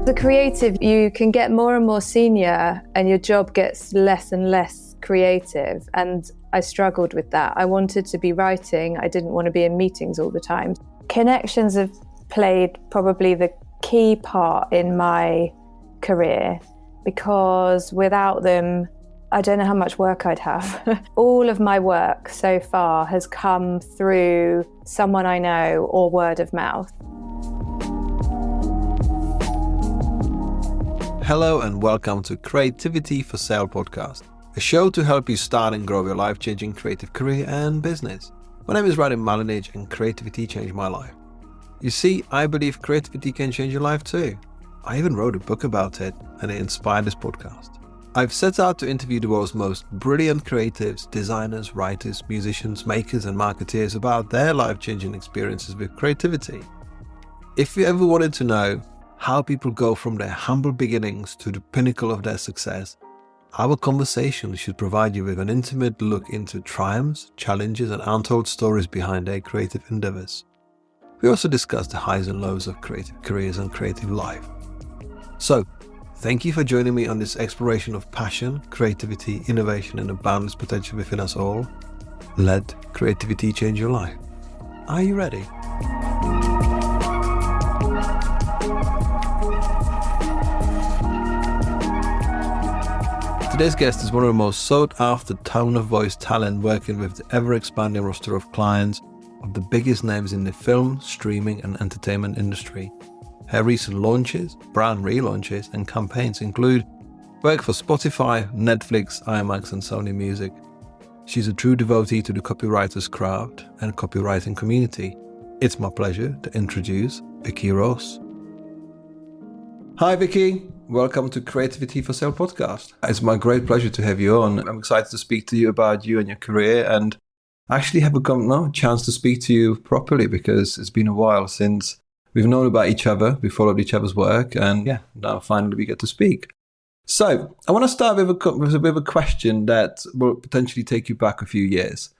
a creative, you can get more and more senior and your job gets less and less creative. And I struggled with that. I wanted to be writing. I didn't want to be in meetings all the time. Connections have played probably the key part in my career, because without them, I don't know how much work I'd have. All of my work so far has come through someone I know or word of mouth. Hello and welcome to Creativity for Sale podcast, a show to help you start and grow your life-changing creative career and business. My name is Radim Malinic and creativity changed my life. You see, I believe creativity can change your life too. I even wrote a book about it and it inspired this podcast. I've set out to interview the world's most brilliant creatives, designers, writers, musicians, makers and marketeers about their life-changing experiences with creativity. If you ever wanted to know how people go from their humble beginnings to the pinnacle of their success, our conversation should provide you with an intimate look into triumphs, challenges and untold stories behind their creative endeavors. We also discuss the highs and lows of creative careers and creative life. So, thank you for joining me on this exploration of passion, creativity, innovation and the boundless potential within us all. Let creativity change your life. Are you ready? Today's guest is one of the most sought-after tone of voice talent, working with the ever-expanding roster of clients of the biggest names in the film, streaming and entertainment industry. Her recent launches, brand relaunches and campaigns include work for Spotify, Netflix, IMAX and Sony Music. She's a true devotee to the copywriter's craft and copywriting community. It's my pleasure to introduce Vikki Ross. Hi Vikki. Welcome to Creativity for Sale podcast. It's my great pleasure to have you on. I'm excited to speak to you about you and your career and actually have a chance to speak to you properly, because it's been a while since we've known about each other, we followed each other's work, and now finally we get to speak. So I want to start with a question that will potentially take you back a few years.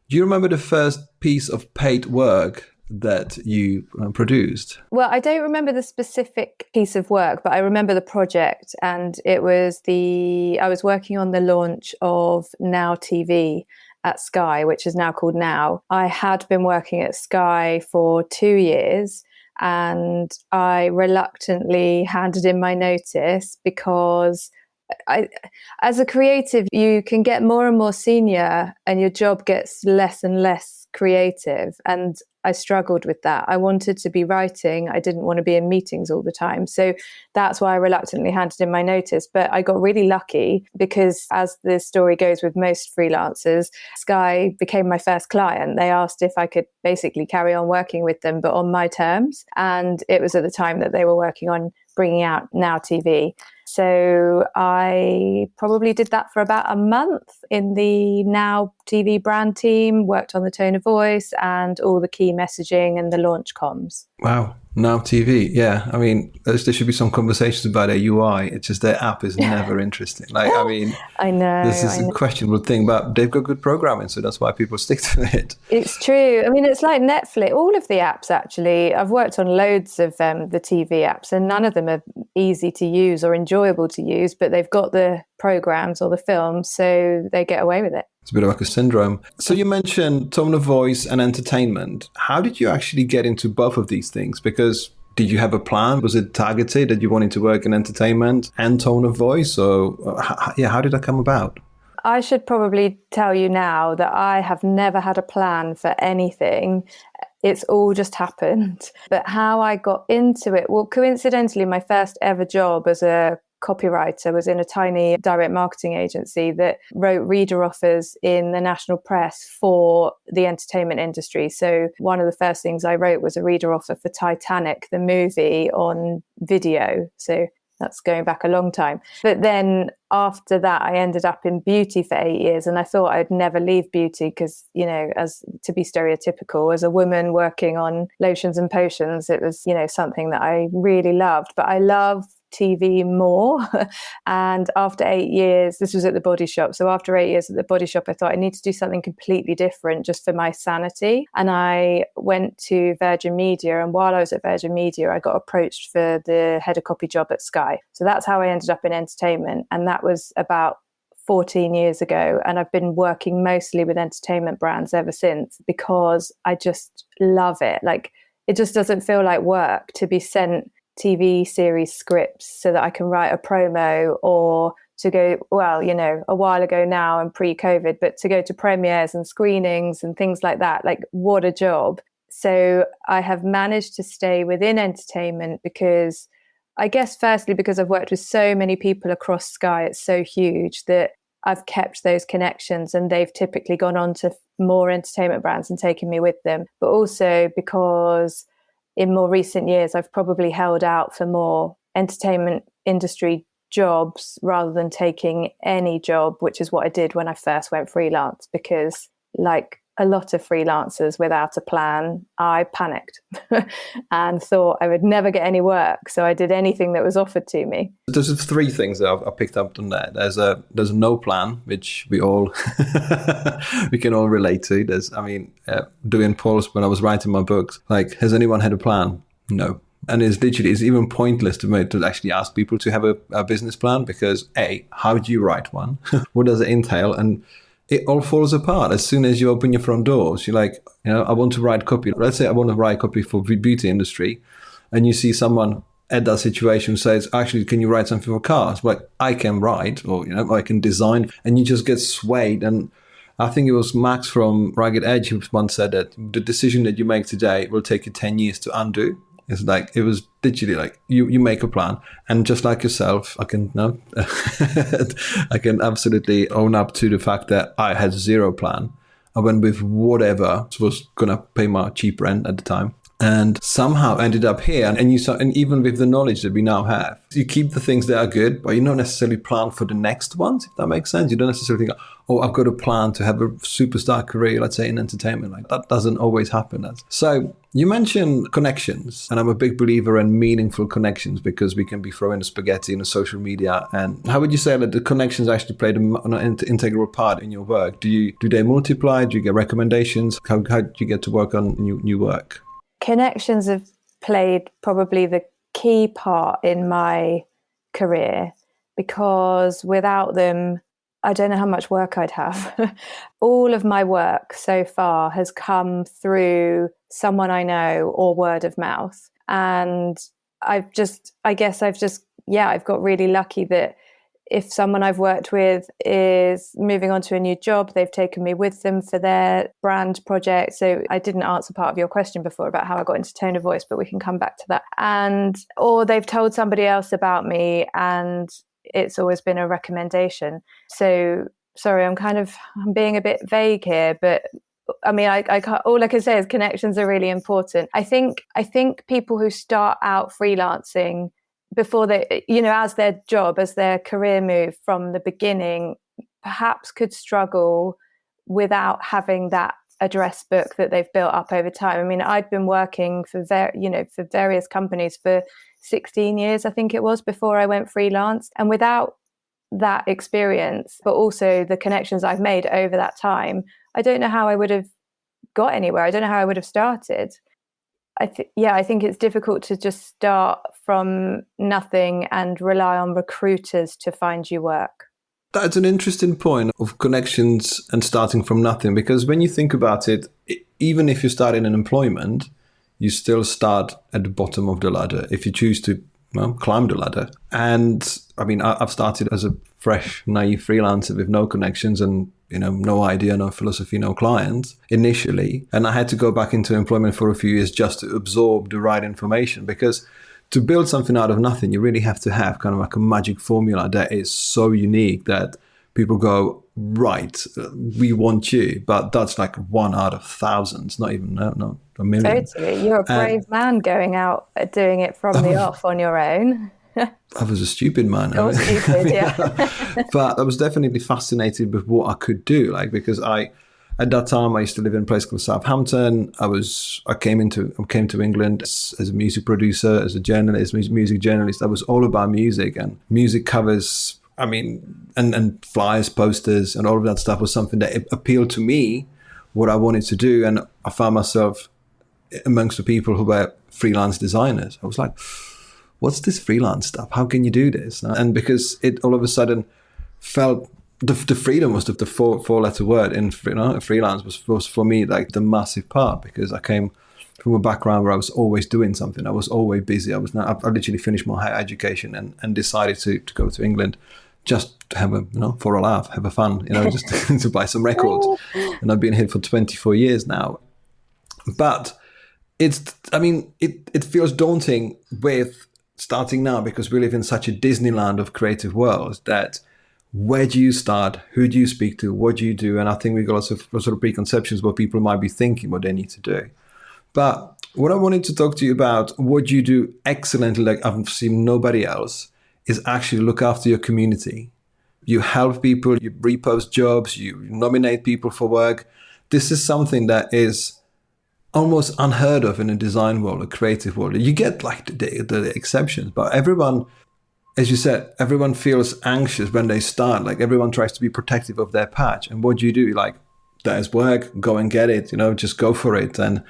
Do you remember the first piece of paid work that you produced? Well, I don't remember the specific piece of work, but I remember the project, and it was I was working on the launch of Now TV at Sky, which is now called Now. I had been working at Sky for 2 years and I reluctantly handed in my notice because as a creative, you can get more and more senior and your job gets less and less creative. And I struggled with that. I wanted to be writing. I didn't want to be in meetings all the time. So that's why I reluctantly handed in my notice. But I got really lucky because, as the story goes with most freelancers, Sky became my first client. They asked if I could basically carry on working with them, but on my terms. And it was at the time that they were working on bringing out Now TV. So I probably did that for about a month in the Now TV brand team, worked on the tone of voice and all the key messaging and the launch comms. Wow. Now TV. Yeah. I mean, there should be some conversations about their UI. It's just their app is never interesting. I know. This is a questionable thing, but they've got good programming, so that's why people stick to it. It's true. I mean, it's like Netflix. All of the apps, actually. I've worked on loads of the TV apps, and none of them are easy to use or enjoyable to use, but they've got the programs or the films, so they get away with it. It's a bit like a syndrome. So you mentioned tone of voice and entertainment. How did you actually get into both of these things? Because did you have a plan? Was it targeted that you wanted to work in entertainment and tone of voice? Or how did that come about? I should probably tell you now that I have never had a plan for anything. It's all just happened. But how I got into it, well, coincidentally, my first ever job as a copywriter was in a tiny direct marketing agency that wrote reader offers in the national press for the entertainment industry. So one of the first things I wrote was a reader offer for Titanic, the movie, on video. So that's going back a long time. But then after that, I ended up in beauty for 8 years. And I thought I'd never leave beauty because, as to be stereotypical, as a woman working on lotions and potions, it was, something that I really loved. But I love TV more. And after 8 years, this was at the Body Shop. So after 8 years at the Body Shop, I thought I need to do something completely different just for my sanity. And I went to Virgin Media. And while I was at Virgin Media, I got approached for the head of copy job at Sky. So that's how I ended up in entertainment. And that was about 14 years ago, and I've been working mostly with entertainment brands ever since because I just love it. Like, it just doesn't feel like work to be sent TV series scripts so that I can write a promo, or to go, well, you know, a while ago now and pre-COVID, but to go to premieres and screenings and things like that. Like, what a job. So I have managed to stay within entertainment because, I guess, firstly, because I've worked with so many people across Sky, it's so huge that I've kept those connections, and they've typically gone on to more entertainment brands and taken me with them. But also because in more recent years, I've probably held out for more entertainment industry jobs rather than taking any job, which is what I did when I first went freelance, because like a lot of freelancers without a plan, I panicked and thought I would never get any work. So I did anything that was offered to me. There's three things that I picked up on that. There's no plan, which we can all relate to. Doing polls when I was writing my books, like, has anyone had a plan? No. And it's even pointless to actually ask people to have a business plan, because how do you write one? What does it entail? And it all falls apart as soon as you open your front doors. You're like, I want to write copy. Let's say I want to write copy for the beauty industry, and you see someone at that situation says, actually, can you write something for cars? Like, I can write, or I can design, and you just get swayed. And I think it was Max from Ragged Edge who once said that the decision that you make today will take you 10 years to undo. It's like, it was literally like you make a plan, and just like yourself, I can absolutely own up to the fact that I had zero plan. I went with whatever was gonna pay my cheap rent at the time, and somehow ended up here. And even with the knowledge that we now have, you keep the things that are good, but you don't necessarily plan for the next ones, if that makes sense. You don't necessarily think, oh, I've got a plan to have a superstar career, let's say, in entertainment. Like, that doesn't always happen. So you mentioned connections, and I'm a big believer in meaningful connections, because we can be throwing the spaghetti in the social media. And how would you say that the connections actually played an integral part in your work? Do they multiply? Do you get recommendations? How do you get to work on new work? Connections have played probably the key part in my career, because without them, I don't know how much work I'd have. All of my work so far has come through someone I know or word of mouth. And I've got really lucky that if someone I've worked with is moving on to a new job, they've taken me with them for their brand project. So I didn't answer part of your question before about how I got into tone of voice, but we can come back to that. Or they've told somebody else about me, and it's always been a recommendation. So sorry, I'm being a bit vague here, but I mean, I can't, all I can say is connections are really important. I think people who start out freelancing before they, as their job, as their career move from the beginning, perhaps could struggle without having that address book that they've built up over time. I mean, I'd been working for various companies for 16 years, I think it was, before I went freelance. And without that experience, but also the connections I've made over that time, I don't know how I would have got anywhere. I don't know how I would have started. I think it's difficult to just start from nothing and rely on recruiters to find you work. That's an interesting point of connections and starting from nothing, because when you think about it, even if you start in an employment, you still start at the bottom of the ladder if you choose to climb the ladder. And I mean, I've started as a fresh, naive freelancer with no connections and no idea, no philosophy, no clients initially. And I had to go back into employment for a few years just to absorb the right information, because to build something out of nothing, you really have to have kind of like a magic formula that is so unique that people go, right, we want you. But that's like one out of thousands, not even a million. Totally. You're a brave man going out doing it from the off on your own. I was a stupid man. Stupid, yeah. But I was definitely fascinated with what I could do, because I At that time, I used to live in a place called Southampton. I came to England as a music producer, as a journalist, music journalist. I was all about music and music covers. I mean, and flyers, posters, and all of that stuff was something that appealed to me, what I wanted to do. And I found myself amongst the people who were freelance designers. I was like, what's this freelance stuff? How can you do this? And because it all of a sudden felt, the freedom was the four-letter word in freelance was for me like the massive part, because I came from a background where I was always doing something. I was always busy. I literally finished my higher education and decided to go to England just to have for a laugh, have a fun, just to buy some records. And I've been here for 24 years now. But it feels daunting with starting now, because we live in such a Disneyland of creative worlds that where do you start? Who do you speak to? What do you do? And I think we've got lots of sort of preconceptions what people might be thinking, what they need to do. But what I wanted to talk to you about, what you do excellently, like I've seen nobody else, is actually look after your community. You help people, you repost jobs, you nominate people for work. This is something that is almost unheard of in a design world, a creative world. You get like the exceptions, but everyone, as you said, everyone feels anxious when they start. Like everyone tries to be protective of their patch. And what do you do? Like, there's work, go and get it, just go for it. And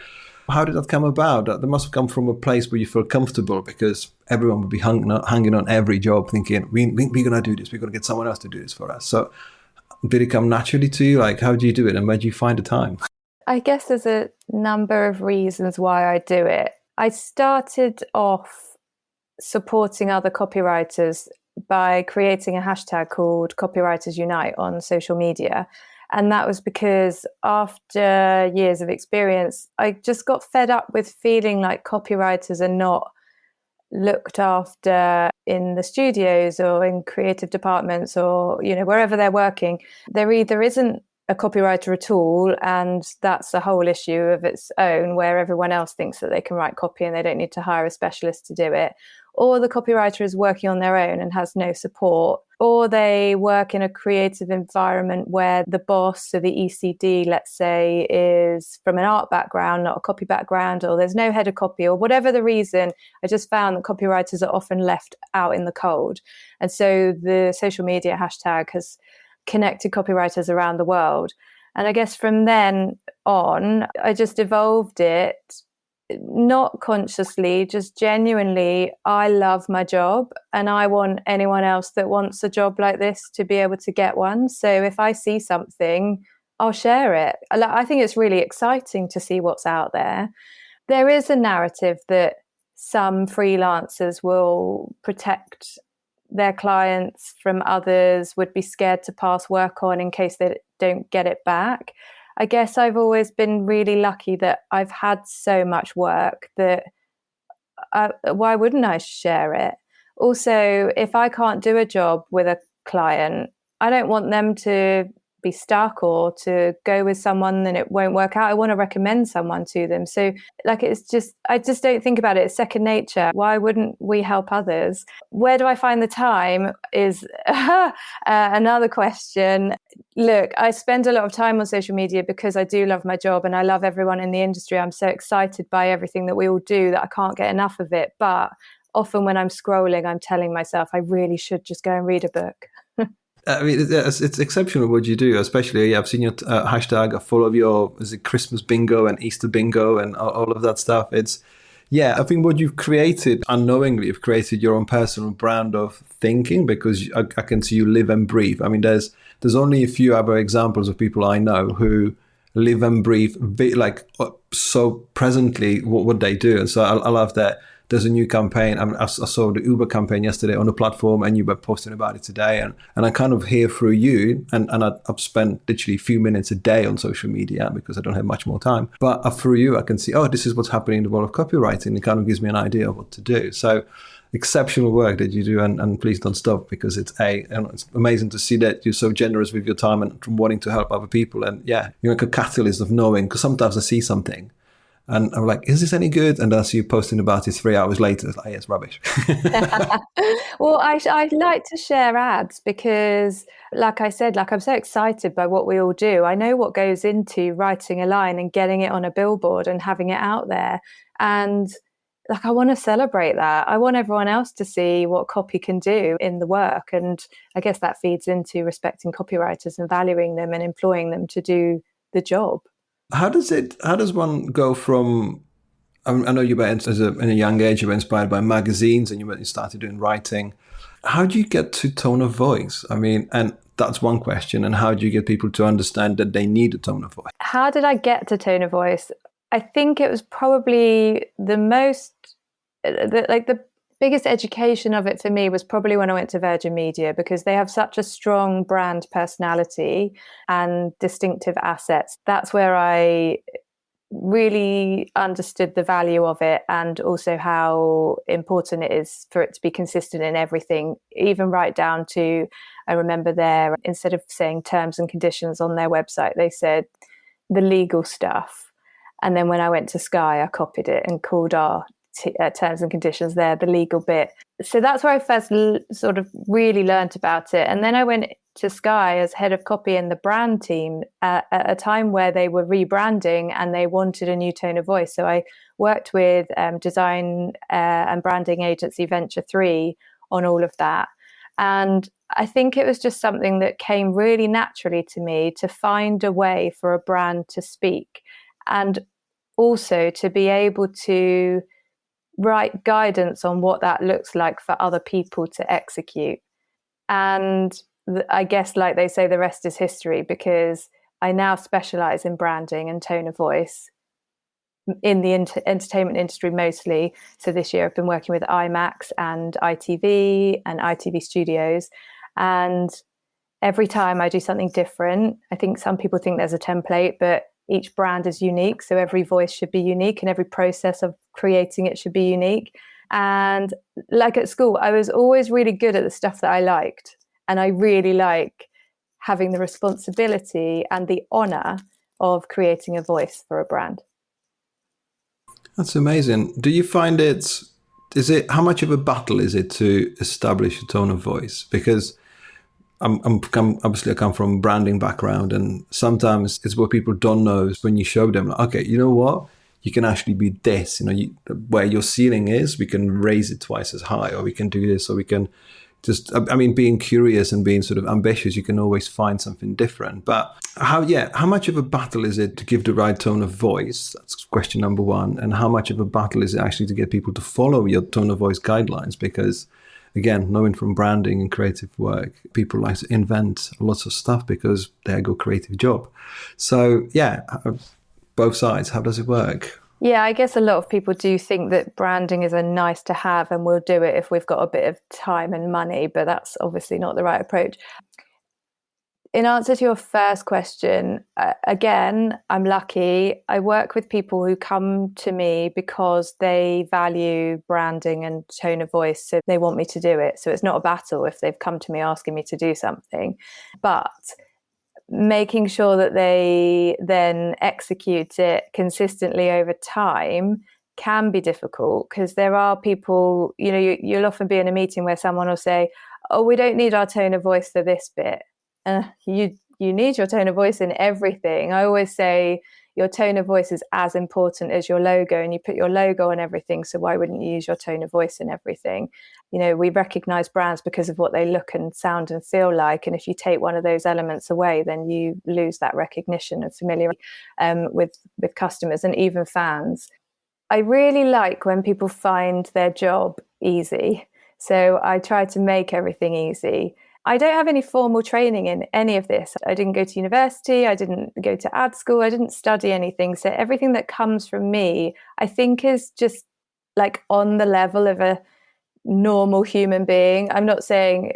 how did that come about? That must have come from a place where you feel comfortable, because everyone would be hanging on every job thinking, we're going to do this. We're going to get someone else to do this for us. So did it come naturally to you? Like, how do you do it? And where do you find the time? I guess there's a number of reasons why I do it. I started off supporting other copywriters by creating a hashtag called Copywriters Unite on social media. And that was because after years of experience, I just got fed up with feeling like copywriters are not looked after in the studios or in creative departments or, wherever they're working. There either isn't a copywriter at all, and that's a whole issue of its own, where everyone else thinks that they can write copy and they don't need to hire a specialist to do it, or the copywriter is working on their own and has no support, or they work in a creative environment where the boss, so the ECD, let's say, is from an art background, not a copy background, or there's no head of copy, or whatever the reason. I just found that copywriters are often left out in the cold. And so the social media hashtag has connected copywriters around the world. And I guess from then on, I just evolved it, not consciously, just genuinely. I love my job and I want anyone else that wants a job like this to be able to get one. So if I see something, I'll share it. I think it's really exciting to see what's out there. There is a narrative that some freelancers will protect their clients from others, would be scared to pass work on in case they don't get it back. I guess I've always been really lucky that I've had so much work that why wouldn't I share it? Also, if I can't do a job with a client, I don't want them to be stuck or to go with someone and it won't work out. I want to recommend someone to them. So I just don't think about it. It's second nature. Why wouldn't we help others? Where do I find the time is another question. Look, I spend a lot of time on social media because I do love my job and I love everyone in the industry. I'm so excited by everything that we all do that I can't get enough of it. But often when I'm scrolling, I'm telling myself I really should just go and read a book. I mean, it's exceptional what you do, especially I've seen your hashtag, I follow your Christmas bingo and Easter bingo and all of that stuff. I think what you've created, unknowingly, you've created your own personal brand of thinking, because I can see you live and breathe. I mean, there's only a few other examples of people I know who live and breathe so presently what they do. And so I love that. There's a new campaign. I saw the Uber campaign yesterday on the platform and you were posting about it today. And I kind of hear through you, and I've spent literally a few minutes a day on social media because I don't have much more time. But through you, I can see, this is what's happening in the world of copywriting. It kind of gives me an idea of what to do. So exceptional work that you do, and please don't stop, because it's amazing to see that you're so generous with your time and wanting to help other people. And you're like a catalyst of knowing, because sometimes I see something And I'm like, is this any good? And I see you posting about it 3 hours later. It's like, yeah, it's rubbish. Well, I like to share ads because, like I said, like I'm so excited by what we all do. I know what goes into writing a line and getting it on a billboard and having it out there. And like, I want to celebrate that. I want everyone else to see what copy can do in the work. And I guess that feeds into respecting copywriters and valuing them and employing them to do the job. How does one go from, I know you were, in a young age, you were inspired by magazines and you started doing writing. How do you get to tone of voice? I mean, and that's one question. And how do you get people to understand that they need a tone of voice? How did I get to tone of voice? I think it was probably the biggest education of it for me was probably when I went to Virgin Media, because they have such a strong brand personality and distinctive assets. That's where I really understood the value of it, and also how important it is for it to be consistent in everything, even right down to, I remember there, instead of saying terms and conditions on their website, they said the legal stuff. And then when I went to Sky, I copied it and called our terms and conditions there the legal bit. So that's where I first sort of really learnt about it. And then I went to Sky as head of copy in the brand team at a time where they were rebranding and they wanted a new tone of voice. So I worked with design and branding agency Venture 3 on all of that. And I think it was just something that came really naturally to me to find a way for a brand to speak, and also to be able to write guidance on what that looks like for other people to execute. And I guess, like they say, the rest is history, because I now specialize in branding and tone of voice in the entertainment industry mostly. So this year I've been working with IMAX and ITV and ITV Studios. And every time I do something different, I think some people think there's a template, but each brand is unique. So every voice should be unique and every process of creating it should be unique. And like at school, I was always really good at the stuff that I liked. And I really like having the responsibility and the honor of creating a voice for a brand. That's amazing. Do you find how much of a battle is it to establish a tone of voice? Because obviously I come from a branding background, and sometimes it's what people don't know is when you show them, like, okay, you know what? You can actually be this, where your ceiling is, we can raise it twice as high, or we can do this, or we can just, being curious and being sort of ambitious, you can always find something different. But how much of a battle is it to give the right tone of voice? That's question number one. And how much of a battle is it actually to get people to follow your tone of voice guidelines? Because again, knowing from branding and creative work, people like to invent lots of stuff because they're a good creative job. So yeah, both sides, how does it work? Yeah, I guess a lot of people do think that branding is a nice to have and we'll do it if we've got a bit of time and money, but that's obviously not the right approach. In answer to your first question, again, I'm lucky. I work with people who come to me because they value branding and tone of voice, so they want me to do it. So it's not a battle if they've come to me asking me to do something. But making sure that they then execute it consistently over time can be difficult, because there are people, you'll often be in a meeting where someone will say, oh, we don't need our tone of voice for this bit. You need your tone of voice in everything. I always say your tone of voice is as important as your logo, and you put your logo on everything, so why wouldn't you use your tone of voice in everything? We recognize brands because of what they look and sound and feel like, and if you take one of those elements away, then you lose that recognition and familiarity with customers and even fans. I really like when people find their job easy, so I try to make everything easy. I don't have any formal training in any of this. I didn't go to university. I didn't go to ad school. I didn't study anything. So everything that comes from me, I think, is just like on the level of a normal human being. I'm not saying,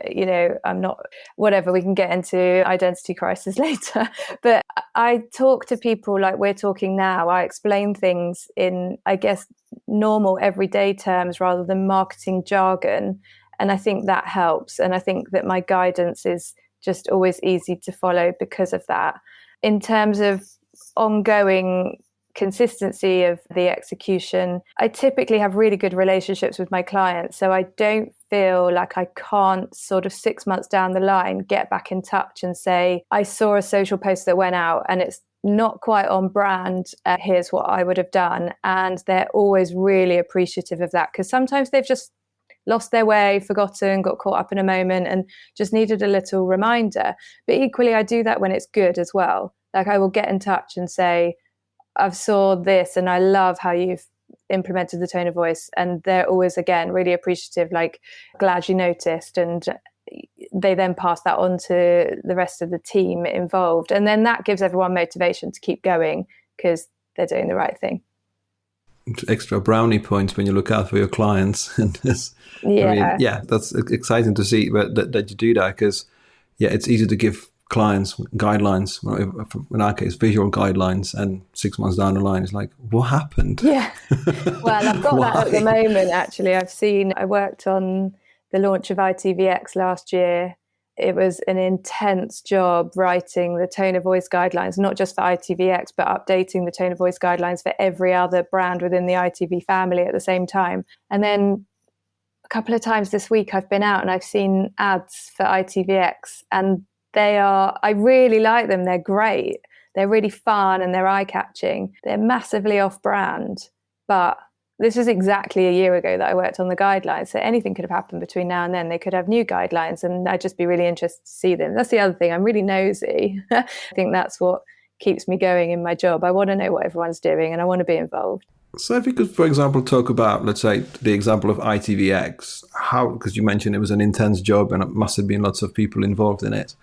I'm not, whatever, we can get into identity crisis later. But I talk to people like we're talking now. I explain things in, I guess, normal everyday terms rather than marketing jargon. And I think that helps. And I think that my guidance is just always easy to follow because of that. In terms of ongoing consistency of the execution. I typically have really good relationships with my clients, so I don't feel like I can't sort of 6 months down the line get back in touch and say, I saw a social post that went out and it's not quite on brand. Here's what I would have done. And they're always really appreciative of that, because sometimes they've just lost their way, forgotten, got caught up in a moment and just needed a little reminder. But equally, I do that when it's good as well. Like, I will get in touch and say, I've saw this and I love how you've implemented the tone of voice. And they're always, again, really appreciative, like, glad you noticed. And they then pass that on to the rest of the team involved. And then that gives everyone motivation to keep going because they're doing the right thing. Extra brownie points when you look out for your clients. And that's exciting to see that you do that, because it's easy to give clients guidelines, in our case visual guidelines, and 6 months down the line it's like, what happened? Well, I've got that at the moment. Actually, I worked on the launch of ITVX last year. It was an intense job writing the tone of voice guidelines, not just for ITVX, but updating the tone of voice guidelines for every other brand within the ITV family at the same time. And then a couple of times this week I've been out and I've seen ads for ITVX, and I really like them. They're great. They're really fun and they're eye-catching. They're massively off-brand, but this was exactly a year ago that I worked on the guidelines. So anything could have happened between now and then. They could have new guidelines and I'd just be really interested to see them. That's the other thing. I'm really nosy. I think that's what keeps me going in my job. I want to know what everyone's doing and I want to be involved. So if you could, for example, talk about, let's say, the example of ITVX, because you mentioned it was an intense job and it must have been lots of people involved in it.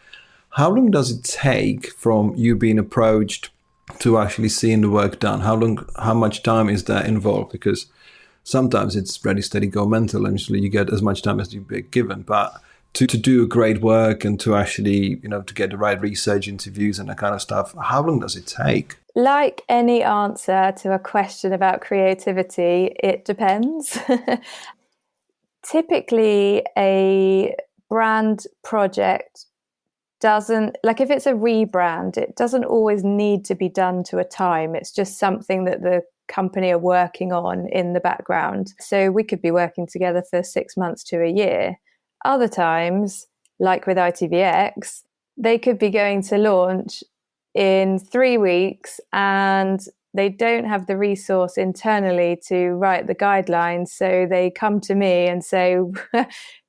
How long does it take from you being approached to actually seeing the work done? How much time is there involved? Because sometimes it's ready, steady, go mental, and usually you get as much time as you be given. But to do great work and to actually, to get the right research, interviews and that kind of stuff, how long does it take? Like any answer to a question about creativity, it depends. Typically, a brand project doesn't, like if it's a rebrand, it doesn't always need to be done to a time. It's just something that the company are working on in the background. So we could be working together for 6 months to a year. Other times, like with ITVX, they could be going to launch in 3 weeks and they don't have the resource internally to write the guidelines. So they come to me and say,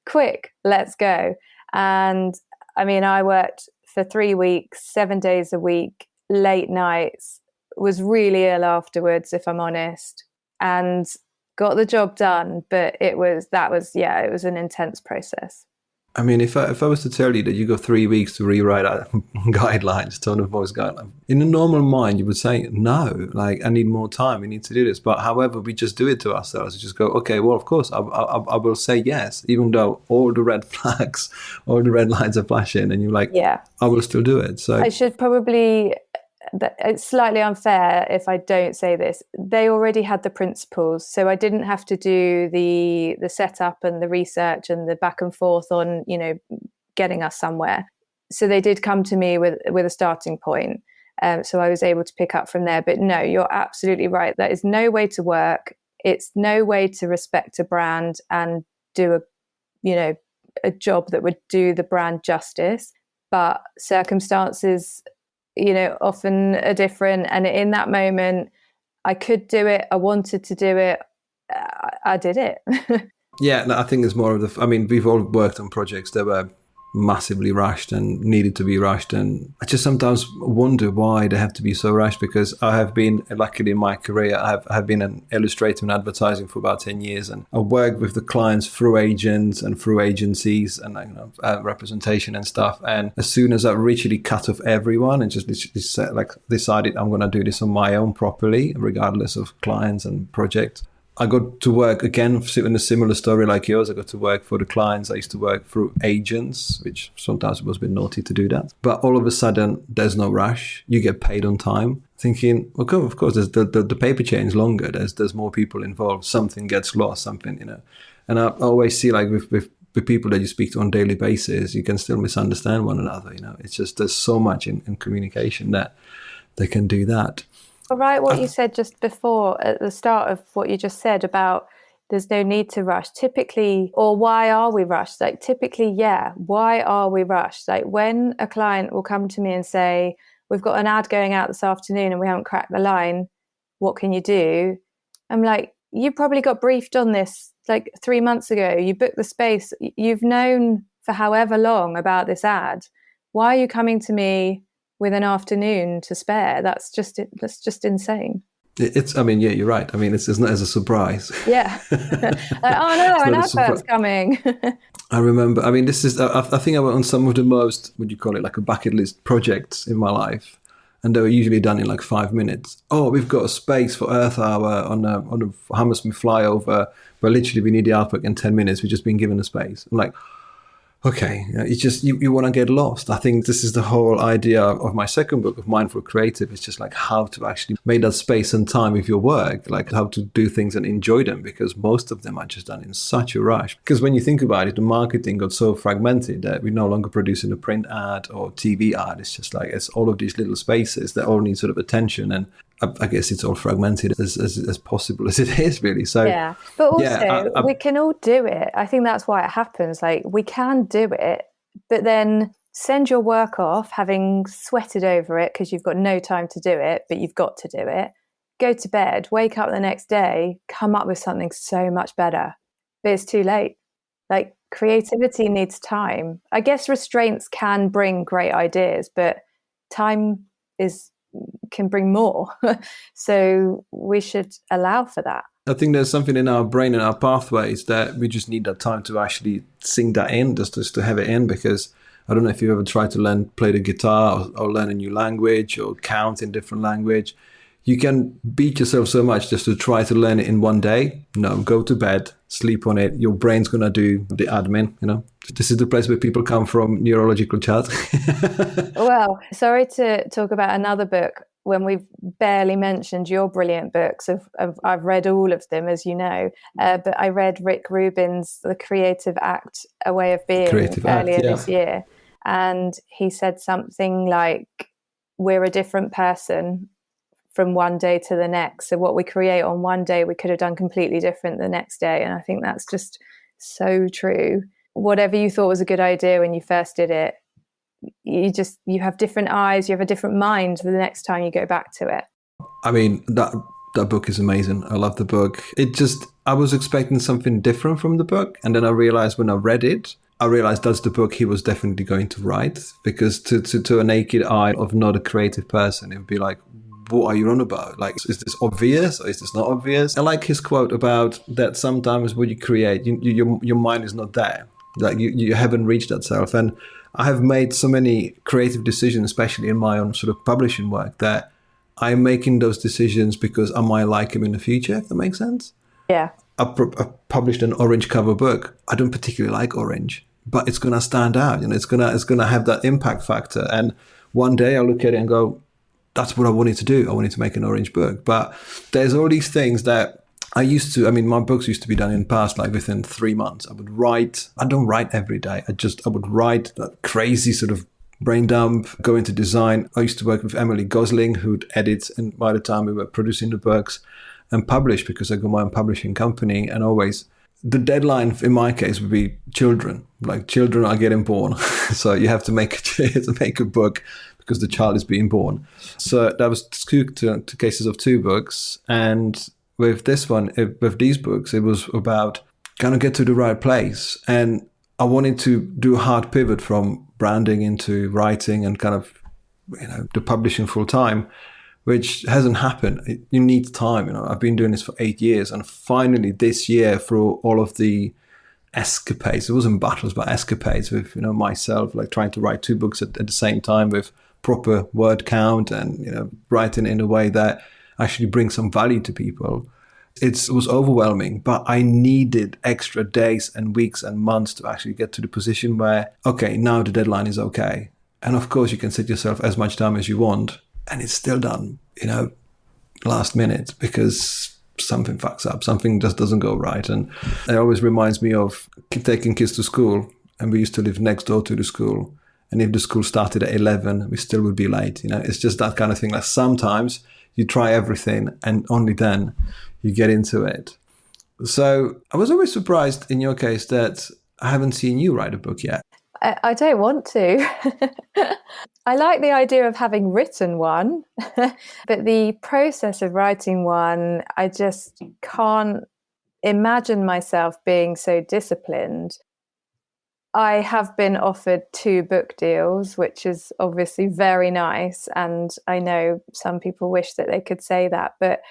quick, let's go. And I mean, I worked for 3 weeks, 7 days a week, late nights, was really ill afterwards, if I'm honest, and got the job done. But it was an intense process. I mean, if I was to tell you that you got 3 weeks to rewrite guidelines, tone of voice guidelines, in a normal mind, you would say, no, like, I need more time. We need to do this. But however, we just do it to ourselves. We just go, okay, well, of course, I will say yes, even though all the red flags, all the red lines are flashing, and you're like, I will still do it. So I should probably, it's slightly unfair if I don't say this. They already had the principles, so I didn't have to do the setup and the research and the back and forth on, getting us somewhere. So they did come to me with a starting point. So I was able to pick up from there. But no, you're absolutely right. That is no way to work. It's no way to respect a brand and do a job that would do the brand justice. But circumstances, often are different. And in that moment, I could do it. I wanted to do it. I did it. Yeah, I think there's more of we've all worked on projects that were massively rushed and needed to be rushed. And I just sometimes wonder why they have to be so rushed, because I have been, luckily in my career, I have been an illustrator in advertising for about 10 years. And I worked with the clients through agents and through agencies and representation and stuff. And as soon as I literally cut off everyone and just decided I'm going to do this on my own properly, regardless of clients and projects, I got to work again in a similar story like yours. I got to work for the clients. I used to work through agents, which sometimes was a bit naughty to do that. But all of a sudden, there's no rush. You get paid on time. Thinking, okay, of course, the paper chain is longer. There's more people involved. Something gets lost. And I always see, like with people that you speak to on a daily basis, you can still misunderstand one another. It's just there's so much in communication that they can do that. Right, what you said just before at the start of what you just said about there's no need to rush. Typically, or why are we rushed? Like typically, yeah, why are we rushed? Like when a client will come to me and say, we've got an ad going out this afternoon and we haven't cracked the line, what can you do? I'm like, you probably got briefed on this like 3 months ago. You booked the space. You've known for however long about this ad. Why are you coming to me with an afternoon to spare? That's just insane. I mean, yeah, you're right. I mean, it's not as a surprise. Yeah. Like, oh no, an advert's coming. I remember, I mean, this is, I think I went on some of the most, what do you call it, like a bucket list projects in my life. And they were usually done in like 5 minutes. Oh, we've got a space for Earth Hour on a Hammersmith flyover, but literally we need the artwork in 10 minutes. We've just been given a space. I'm like, okay, it's just you want to get lost. I think this is the whole idea of my second book of Mindful Creative. It's just like how to actually make that space and time with your work, like how to do things and enjoy them, because most of them are just done in such a rush. Because when you think about it, the marketing got so fragmented that we're no longer producing a print ad or TV ad. It's just like it's all of these little spaces that all need sort of attention, and I guess it's all fragmented as possible as it is, really. So yeah, but also we can all do it. I think that's why it happens. Like we can do it, but then send your work off having sweated over it because you've got no time to do it, but you've got to do it. Go to bed, wake up the next day, come up with something so much better, but it's too late. Like creativity needs time. I guess restraints can bring great ideas, but time can bring more. So we should allow for that. I think there's something in our brain and our pathways that we just need that time to actually sink that in, just to have it in. Because I don't know if you ever tried to play the guitar or learn a new language or count in different language. You can beat yourself so much just to try to learn it in one day. No, go to bed, sleep on it. Your brain's going to do the admin, you know. This is the place where people come from, neurological chat. Well, sorry to talk about another book when we've barely mentioned your brilliant books. I've read all of them, as you know, but I read Rick Rubin's The Creative Act, A Way of Being earlier this year. And he said something like, we're a different person from one day to the next. So what we create on one day, we could have done completely different the next day. And I think that's just so true. Whatever you thought was a good idea when you first did it, you have different eyes, you have a different mind the next time you go back to it. I mean, that book is amazing. I love the book. I was expecting something different from the book. And then I realized when I read it, that's the book he was definitely going to write. Because to a naked eye of not a creative person, it would be like, what are you on about? Like, is this obvious or is this not obvious? I like his quote about that sometimes what you create, your mind is not there. Like you haven't reached that self. And I have made so many creative decisions, especially in my own sort of publishing work, that I'm making those decisions because I might like him in the future, if that makes sense. Yeah. I published an orange cover book. I don't particularly like orange, but it's going to stand out. You know, it's going to have that impact factor. And one day I'll look at it and go, that's what I wanted to do. I wanted to make an orange book. But there's all these things that my books used to be done in the past, like within 3 months. I would write. I don't write every day. I would write that crazy sort of brain dump, go into design. I used to work with Emily Gosling, who'd edit, and by the time we were producing the books and publish, because I got my own publishing company, and always the deadline in my case would be children. Like children are getting born. So you have to make a book because the child is being born. So that was two cases of 2 books. And with these books, it was about kind of get to the right place. And I wanted to do a hard pivot from branding into writing and kind of, the publishing full time, which hasn't happened. You need time. I've been doing this for 8 years. And finally this year, through all of the escapades, it wasn't battles, but escapades with, myself, like trying to write 2 books at the same time with proper word count and, writing in a way that actually brings some value to people. It was overwhelming, but I needed extra days and weeks and months to actually get to the position where, okay, now the deadline is okay. And of course you can set yourself as much time as you want, and it's still done, last minute, because something fucks up, something just doesn't go right. And it always reminds me of taking kids to school, and we used to live next door to the school. And if the school started at 11, we still would be late. It's just that kind of thing. Like sometimes you try everything and only then you get into it. So I was always surprised in your case that I haven't seen you write a book yet. I don't want to. I like the idea of having written one, but the process of writing one, I just can't imagine myself being so disciplined. I have been offered 2 book deals, which is obviously very nice. And I know some people wish that they could say that. But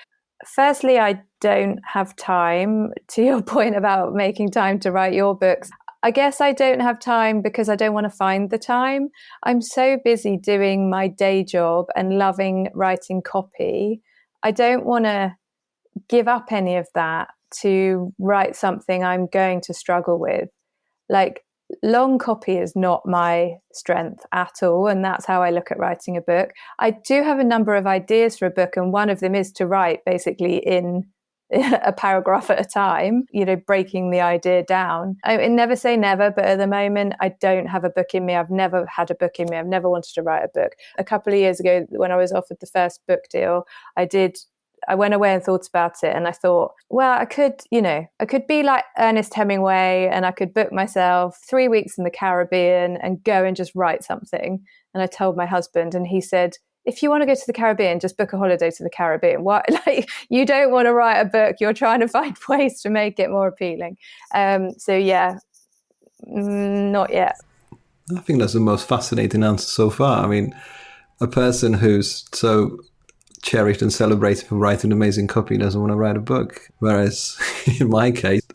firstly, I don't have time, to your point about making time to write your books. I guess I don't have time because I don't want to find the time. I'm so busy doing my day job and loving writing copy. I don't want to give up any of that to write something I'm going to struggle with. Like, long copy is not my strength at all, and that's how I look at writing a book. I do have a number of ideas for a book, and one of them is to write basically in a paragraph at a time, breaking the idea down. I never say never, but at the moment I don't have a book in me. I've never had a book in me. I've never wanted to write a book. A couple of years ago, when I was offered the first book deal, I went away and thought about it, and I thought, well, I could be like Ernest Hemingway, and I could book myself 3 weeks in the Caribbean and go and just write something. And I told my husband, and he said, if you want to go to the Caribbean, just book a holiday to the Caribbean. What? Like, you don't want to write a book. You're trying to find ways to make it more appealing. So yeah, not yet. I think that's the most fascinating answer so far. I mean, a person who's so cherished and celebrated for writing amazing copy doesn't want to write a book. Whereas in my case,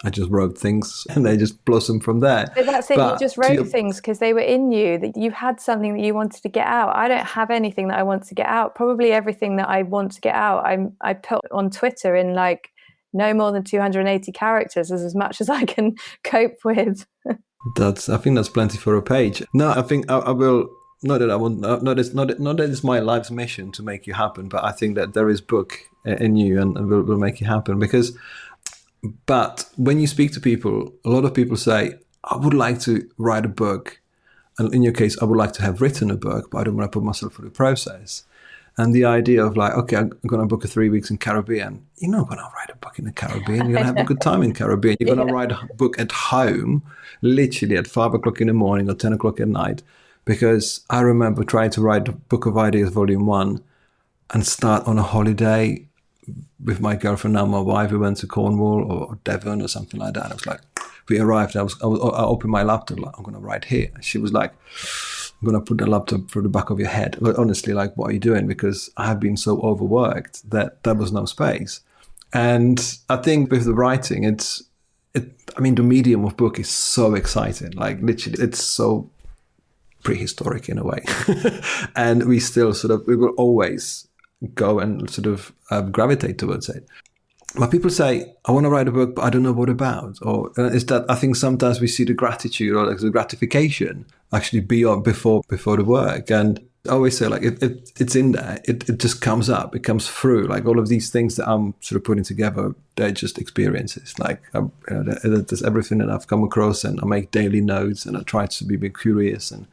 I just wrote things and they just blossomed from there. But that's it. You just wrote things because they were in you, that you had something that you wanted to get out. I don't have anything that I want to get out. Probably everything that I want to get out, I put on Twitter in like no more than 280 characters, as much as I can cope with. I think that's plenty for a page. No, I think I will. Not that it's my life's mission to make you happen, but I think that there is book in you and will make you happen. But when you speak to people, a lot of people say, I would like to write a book. And in your case, I would like to have written a book, but I don't want to put myself through the process. And the idea of like, okay, I'm going to book a 3 weeks in Caribbean. You're not going to write a book in the Caribbean. You're going to have a good time in Caribbean. You're going to write a book at home, literally at 5 o'clock in the morning or 10 o'clock at night. Because I remember trying to write the Book of Ideas, Volume 1, and start on a holiday with my girlfriend, now my wife. We went to Cornwall or Devon or something like that. I was like, we arrived. I opened my laptop, like, I'm going to write here. She was like, I'm going to put the laptop through the back of your head. But honestly, like, what are you doing? Because I have been so overworked that there was no space. And I think with the writing, the medium of book is so exciting. Like, literally, it's so prehistoric in a way. And we still we will always go and gravitate towards it. But people say, I want to write a book, but I don't know what about. Or is that, I think sometimes we see the gratitude or like the gratification actually before the work. And I always say, like, if it's in there, it just comes up, it comes through. Like all of these things that I'm putting together, they're just experiences. Like there's everything that I've come across, and I make daily notes, and I try to be a bit curious. And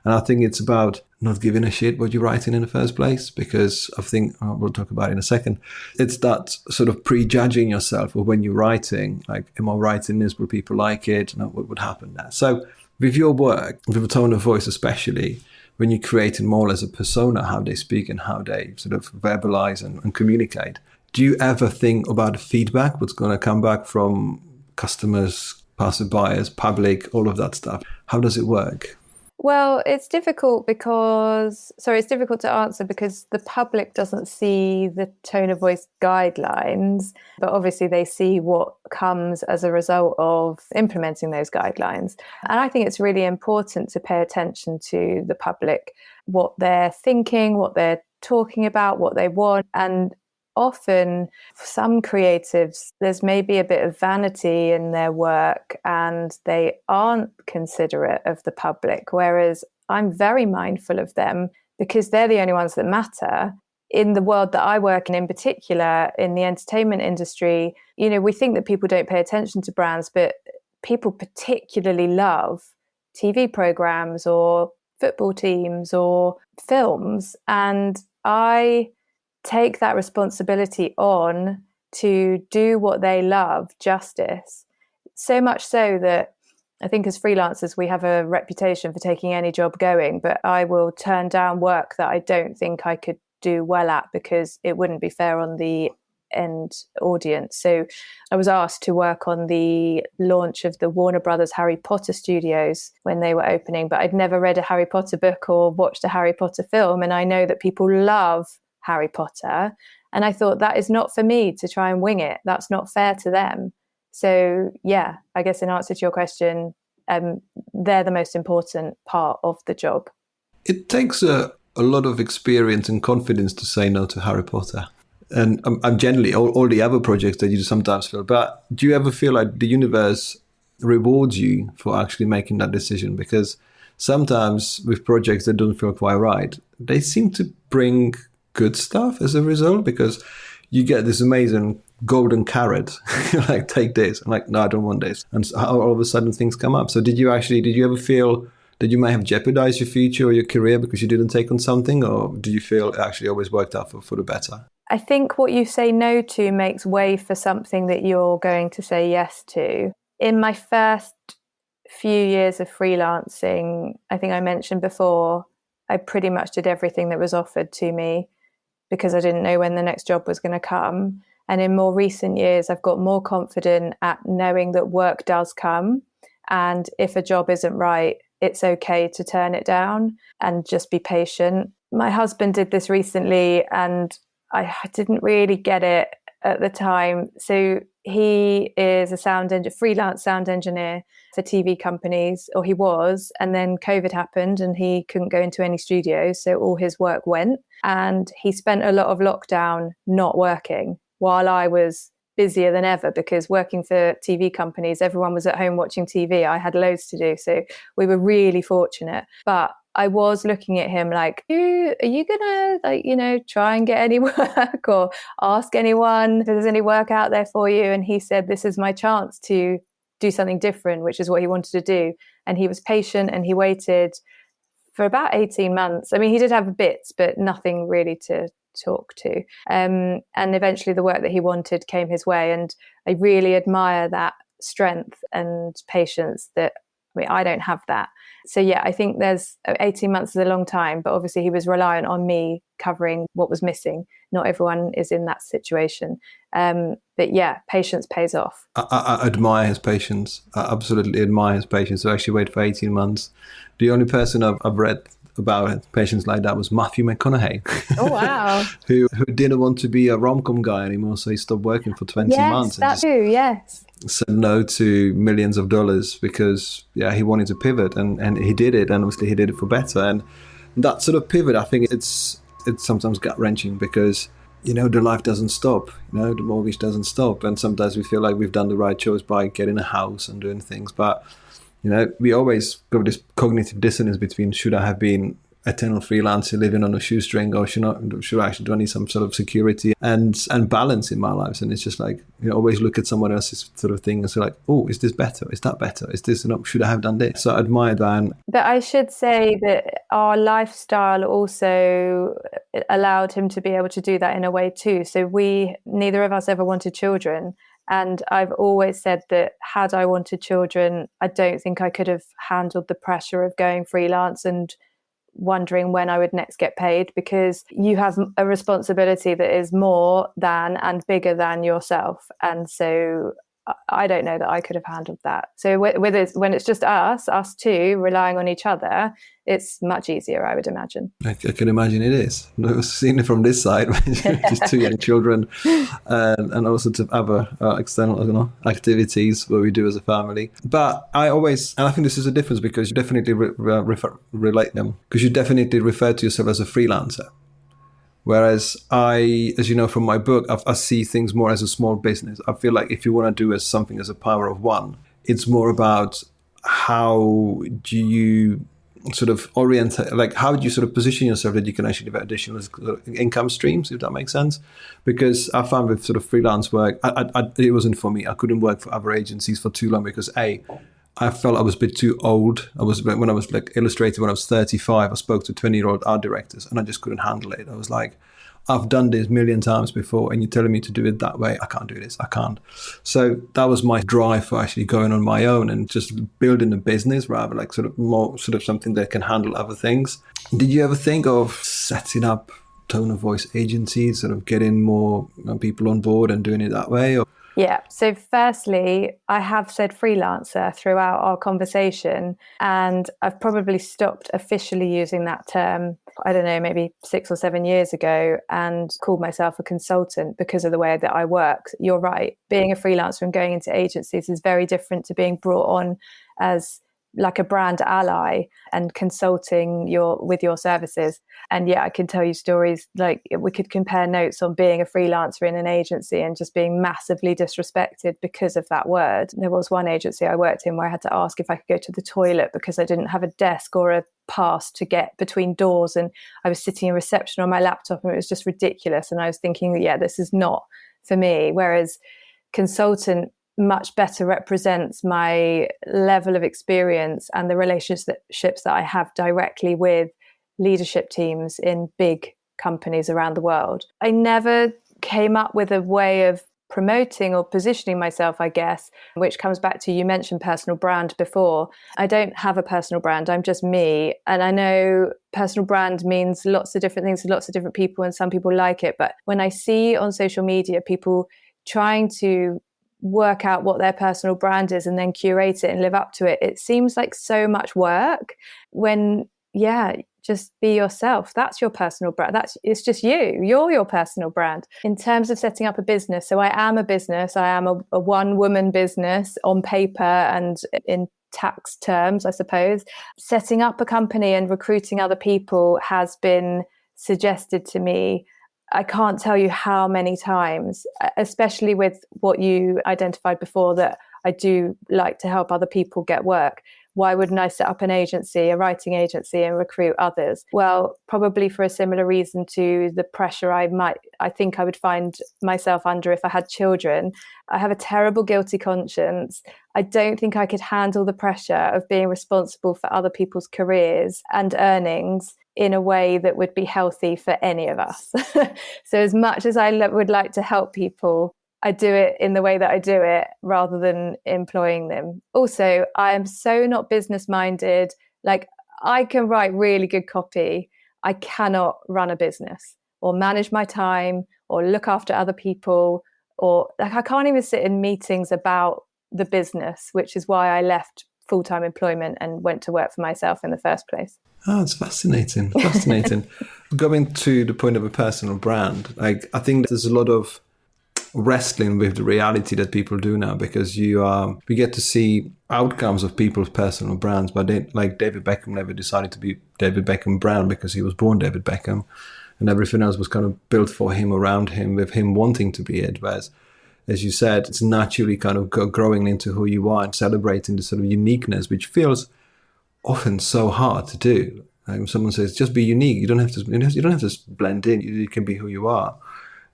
I think it's about not giving a shit what you're writing in the first place, because I think, we'll talk about it in a second, it's that sort of prejudging yourself or when you're writing, like, am I writing this? Will people like it? And what would happen there? So with your work, with a tone of voice especially, when you're creating more as a persona, how they speak and how they verbalize and communicate, do you ever think about the feedback, what's going to come back from customers, passerbyers, public, all of that stuff? How does it work? Well, it's difficult to answer because the public doesn't see the tone of voice guidelines, but obviously they see what comes as a result of implementing those guidelines. And I think it's really important to pay attention to the public, what they're thinking, what they're talking about, what they want. And often for some creatives, there's maybe a bit of vanity in their work and they aren't considerate of the public, whereas I'm very mindful of them because they're the only ones that matter. In the world that I work in particular, in the entertainment industry, we think that people don't pay attention to brands, but people particularly love TV programs or football teams or films. And I take that responsibility on to do what they love justice. So much so that I think as freelancers, we have a reputation for taking any job going, but I will turn down work that I don't think I could do well at because it wouldn't be fair on the end audience. So I was asked to work on the launch of the Warner Brothers Harry Potter studios when they were opening, but I'd never read a Harry Potter book or watched a Harry Potter film. And I know that people love Harry Potter. And I thought that is not for me to try and wing it. That's not fair to them. So yeah, I guess in answer to your question, they're the most important part of the job. It takes a lot of experience and confidence to say no to Harry Potter. And I'm generally all the other projects that you sometimes feel. But do you ever feel like the universe rewards you for actually making that decision? Because sometimes with projects that don't feel quite right, they seem to bring good stuff as a result, because you get this amazing golden carrot. You're like, take this. I'm like, no, I don't want this. And so all of a sudden things come up. So did you ever feel that you may have jeopardized your future or your career because you didn't take on something? Or do you feel it actually always worked out for the better? I think what you say no to makes way for something that you're going to say yes to. In my first few years of freelancing, I think I mentioned before, I pretty much did everything that was offered to me because I didn't know when the next job was going to come. And in more recent years, I've got more confident at knowing that work does come. And if a job isn't right, it's okay to turn it down and just be patient. My husband did this recently and I didn't really get it at the time. So he is a freelance sound engineer for TV companies, or he was, and then COVID happened and he couldn't go into any studios. So all his work went, and he spent a lot of lockdown not working while I was busier than ever, because working for TV companies, everyone was at home watching TV. I had loads to do. So we were really fortunate. But I was looking at him like, are you going to, try and get any work or ask anyone if there's any work out there for you? And he said, this is my chance to do something different, which is what he wanted to do. And he was patient and he waited for about 18 months. I mean, he did have bits, but nothing really to talk to. And eventually the work that he wanted came his way. And I really admire that strength and patience that, I don't have that. So yeah, I think there's 18 months is a long time, but obviously he was reliant on me covering what was missing. Not everyone is in that situation. But yeah, patience pays off. I admire his patience. I absolutely admire his patience to actually wait for 18 months. The only person I've read about patience like that was Matthew McConaughey. Oh, wow. who didn't want to be a rom-com guy anymore, so he stopped working for 20 months. Yes, that too, yes. Said no to millions of dollars because he wanted to pivot, and he did it, and obviously he did it for better. And that sort of pivot, I think it's sometimes gut-wrenching because the life doesn't stop, the mortgage doesn't stop, and sometimes we feel like we've done the right choice by getting a house and doing things, but we always got this cognitive dissonance between should I have been eternal freelancer living on a shoestring, or should I actually do I need some sort of security and balance in my life? And it's just like always look at someone else's sort of thing and say like, oh, is this better? Is that better? Is this should I have done this? So I admire that. But I should say that our lifestyle also allowed him to be able to do that in a way too. So neither of us ever wanted children. And I've always said that had I wanted children, I don't think I could have handled the pressure of going freelance and wondering when I would next get paid, because you have a responsibility that is more than and bigger than yourself. And so I don't know that I could have handled that. So when it's just us two relying on each other, it's much easier, I would imagine. I can imagine it is. I've seen it from this side, just two young children, and also to other external activities what we do as a family. But I think this is a difference because you definitely relate them, because you definitely refer to yourself as a freelancer. Whereas as you know from my book, I see things more as a small business. I feel like if you want to do something as a power of one, it's more about how do you sort of how do you sort of position yourself that you can actually have additional income streams, if that makes sense? Because I found with sort of freelance work, it wasn't for me. I couldn't work for other agencies for too long because I felt I was a bit too old. When I was illustrating when I was 35, I spoke to 20-year-old art directors and I just couldn't handle it. I was like, I've done this a million times before and you're telling me to do it that way. I can't do this. I can't. So that was my drive for actually going on my own and just building a business rather like sort of more sort of something that can handle other things. Did you ever think of setting up tone of voice agencies, sort of getting more people on board and doing it that way? Or? Yeah. So firstly, I have said freelancer throughout our conversation, and I've probably stopped officially using that term, I don't know, maybe 6 or 7 years ago, and called myself a consultant because of the way that I work. You're right. Being a freelancer and going into agencies is very different to being brought on as like a brand ally and consulting with your services. And yeah, I can tell you stories, like we could compare notes on being a freelancer in an agency and just being massively disrespected because of that word. There was one agency I worked in where I had to ask if I could go to the toilet because I didn't have a desk or a pass to get between doors, and I was sitting in reception on my laptop and it was just ridiculous. And I was thinking, yeah, this is not for me. Whereas consultant much better represents my level of experience and the relationships that I have directly with leadership teams in big companies around the world. I never came up with a way of promoting or positioning myself, I guess, which comes back to, you mentioned personal brand before. I don't have a personal brand. I'm just me. And I know personal brand means lots of different things to lots of different people, and some people like it. But when I see on social media people trying to work out what their personal brand is and then curate it and live up to it, it seems like so much work when, yeah, just be yourself. That's your personal brand. It's just you're your personal brand. In terms of setting up a business, so I am a business. I am a one-woman business on paper and in tax terms, I suppose. Setting up a company and recruiting other people has been suggested to me, I can't tell you how many times, especially with what you identified before, that I do like to help other people get work. Why wouldn't I set up an agency, a writing agency, and recruit others? Well, probably for a similar reason to the pressure I think I would find myself under if I had children. I have a terrible guilty conscience. I don't think I could handle the pressure of being responsible for other people's careers and earnings in a way that would be healthy for any of us. So as much as I would like to help people, I do it in the way that I do it rather than employing them. Also, I am so not business minded. Like, I can write really good copy. I cannot run a business or manage my time or look after other people, or like I can't even sit in meetings about the business, which is why I left full-time employment and went to work for myself in the first place. Oh, it's fascinating. Going to the point of a personal brand, like I think there's a lot of wrestling with the reality that people do now, because we get to see outcomes of people's personal brands, but like David Beckham never decided to be David Beckham brand because he was born David Beckham, and everything else was kind of built for him, around him, with him wanting to be it. Whereas, as you said, it's naturally kind of growing into who you are and celebrating the sort of uniqueness, which feels often so hard to do. Like when someone says, "Just be unique," you don't have to blend in. You can be who you are.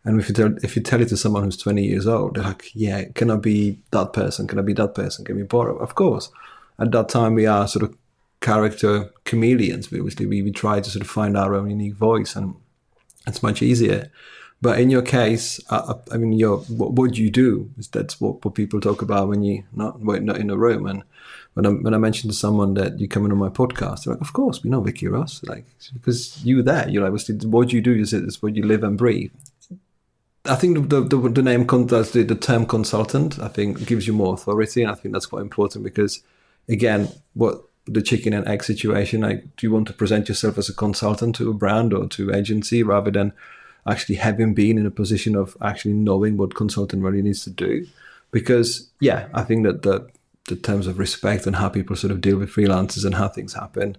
And if you tell it to someone who's 20 years old, they're like, "Yeah, can I be that person? Can I be that person? Can we borrow?" Of course. At that time, we are sort of character chameleons. We try to sort of find our own unique voice, and it's much easier. But in your case, I mean, what you do is that's what people talk about when you're not in a room. And when I mentioned to someone that you're coming on my podcast, they're like, "Of course, we know Vikki Ross," like, because you're there. You're like, what you do is what you live and breathe. I think the name, the term consultant, I think gives you more authority, and I think that's quite important because, again, what the chicken and egg situation, like, do you want to present yourself as a consultant to a brand or to agency rather than actually having been in a position of actually knowing what consultant really needs to do? Because, yeah, I think that the terms of respect and how people sort of deal with freelancers and how things happen,